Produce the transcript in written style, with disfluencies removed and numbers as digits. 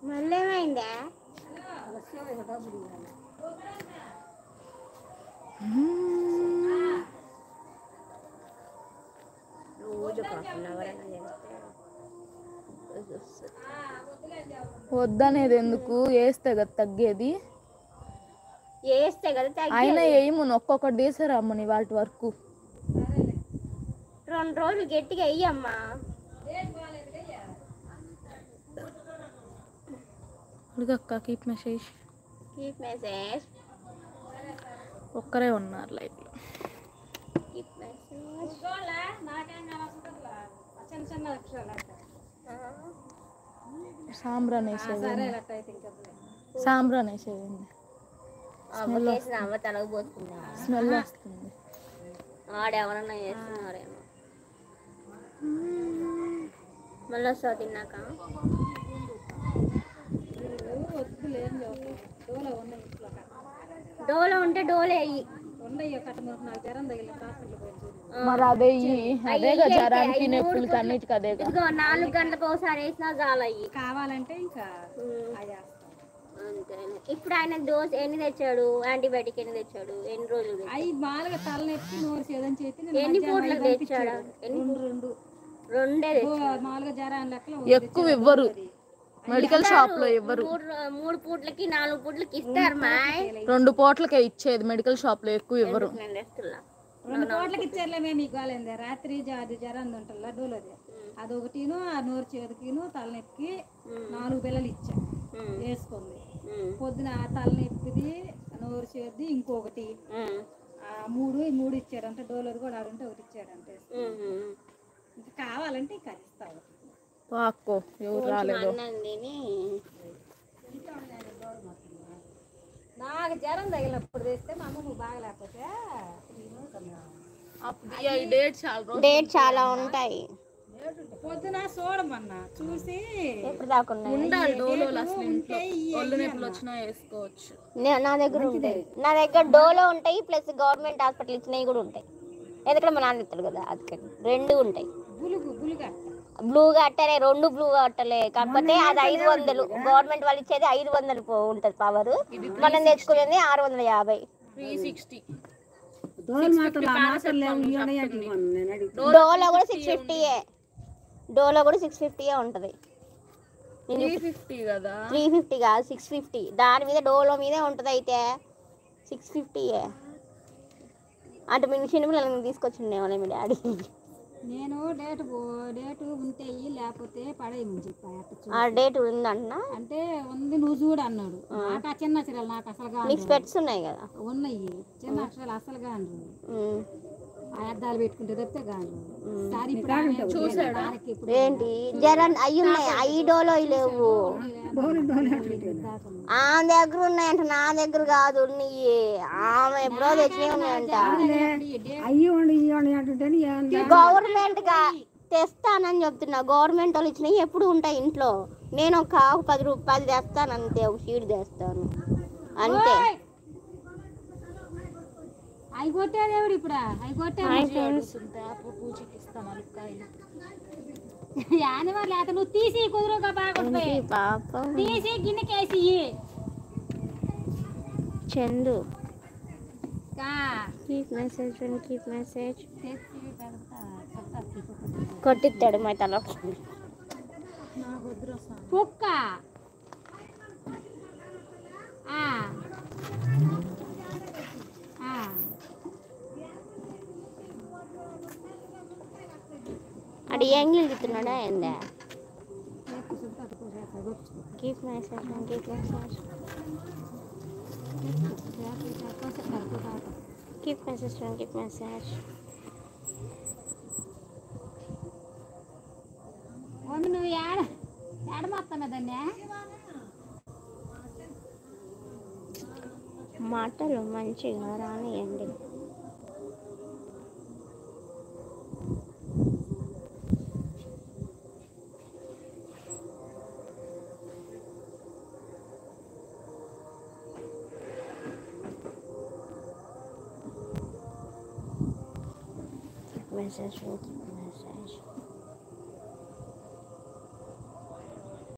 మళ్ళీ ఏమైందా? రోజు ఒక హాఫ్ అన్ అవర్ అయినా చేస్తే వద్దనేది ఎందుకు, వేస్తే కదా తగ్గేది. వేస్తే కదా తగ్గేది. అయినా వేయము, ఒక్కొక్కటి తీసారమ్మని వాటి వరకు 2 రోజులు గట్టిగా వెయ్యమ్మా. అడుగక్క. Keep message. ఒక్కరే ఉన్నారు లైఫ్లో. సాంబ్రాన్ వేసేది, సాంబ్రాన్ వేసేది. తలకు పోసుకుంటా స్మెల్ వస్తుంది. ఆడెవరన్నా చేస్తున్నారేమో. మళ్ళీ వస్తావు తిన్నాక. డోలో ఉంటే డోలే అయ్యి మరి అదే అదే జ్వరానికి నొప్పులకి అన్నిటికి అదే. 4 గంటలకు ఒకసారి వేసినా చాలా అయ్యి కావాలంటే ఇంకా అంతే. ఇప్పుడు ఆయన డోస్ ఎన్ని తెచ్చాడు, యాంటీబయాటిక్ ఎన్ని తెచ్చాడు, ఎన్ని రోజులు? అవి బాగా తలనొప్పి నోరు సేదని చెప్పి ఎన్ని పూట్లకు తెచ్చాడు? 2 మామూలుగా జ్వరం లెక్కలు ఎక్కువ ఇవ్వరు మెడికల్ షాప్ లో. ఇవ్వరు. 3 పూట్లకి 4 పూట్లకి ఇస్తారు. 2 పూట్లకే ఇచ్చేది మెడికల్ షాప్ లో, ఎక్కువ ఇవ్వరు. 2 పూట్లకి ఇచ్చారులే. మేము ఇవ్వాలండి. రాత్రి జ్వరం ఉంటుందా డోలోది, అదొకటిను ఆ నోరు చేతికిను తలనొప్పికి 4 బిళ్ళలు ఇచ్చాం వేసుకుంది. పొద్దున తలనొప్పిది నోరు చేది ఇంకొకటి 3 ఇచ్చారంటే డోలోది కూడా ఆడుంటే ఒకటి ఇచ్చారంటే. ఇంకా కావాలంటే ఇంకా ఇస్తావు. పాక్కో ఎవరు రాలేదు. నాకు జ్వరం తగిలినప్పుడు తెస్తే మా అమ్మ నువ్వు బాగలేకపోతే డేట్ చాలా ఉంటాయి. పొద్దున చూడమన్నా చూసి ఉండాలి. డోలోలు అసలు ఇంట్లో ఒళ్ళు నొప్పులు వచ్చినా వేసుకోవచ్చు. నా దగ్గర డోలో ఉంటాయి, ప్లస్ గవర్నమెంట్ హాస్పిటల్ ఇచ్చినవి కూడా ఉంటాయి. ఎందుకంటే మా నాన్న ఇస్తాడు కదా, అందుకని 2 ఉంటాయి. బ్లూగా అట్టలే, 2 బ్లూగా అట్టలే. కాకపోతే అది 500, గవర్నమెంట్ వాళ్ళు ఇచ్చేది 500 ఉంటుంది పవర్. మనం తెచ్చుకునేది 650. 360. డోలో కూడా 650. డోలో కూడా 650 ఉంటుంది. 350 కదా, 350 కాదు 650. దాని మీద డోలో మీదే ఉంటుంది. అయితే 650 అంటే మీ చిన్నపిల్లలని తీసుకొచ్చిండేమో మీ డాడీ. నేను డేటు ఉంటే లేకపోతే పడేయమని చెప్పా. ఆ డేట్ ఉందంటున్నా అంటే ఉంది, నువ్వు చూడు అన్నాడు. నాకు ఆ చిన్న అక్షరాలు నాకు అసలుగా నీకు స్పెట్స్ ఉన్నాయి కదా. ఉన్నాయి చిన్న అక్షరాలు అసలుగా అంటారు. ఆ అద్దాలు పెట్టుకుంటే తప్పితే కాదు. ఏంటి జ్వరం అయ్యి ఉన్నాయి, 5 డోలో లేవు. ఆమె దగ్గర ఉన్నాయంట, నా దగ్గర కాదు. ఆమె ఎప్పుడో తెచ్చి ఉన్నాయంట. గవర్నమెంట్ గా తెస్తానని చెప్తున్నా. గవర్నమెంట్ వాళ్ళు ఇచ్చినవి ఎప్పుడు ఉంటాయి ఇంట్లో. నేను ఒక 10 రూపాయలు తెస్తాను అంతే, ఒక షీట్ తెస్తాను అంతే. అవి కొట్టేది ఎవడు ఇప్పుడు? అవి కొట్టేది యానివర్లు అయితే నువ్వు తీసి కుదురుగా బాగుంటాయి. తీసి గిన్నెకేసి చందు కీప్ మెసేజ్ కొట్టిస్తాడు మా తల కుక్క. అడి యాంగిల్ తిస్తున్నాడా ఏందా? కీప్ మెసేజ్ నువ్వు ఏడమాస్తున్నా దాన్ని. మాటలు మంచిగా రానియండి. message with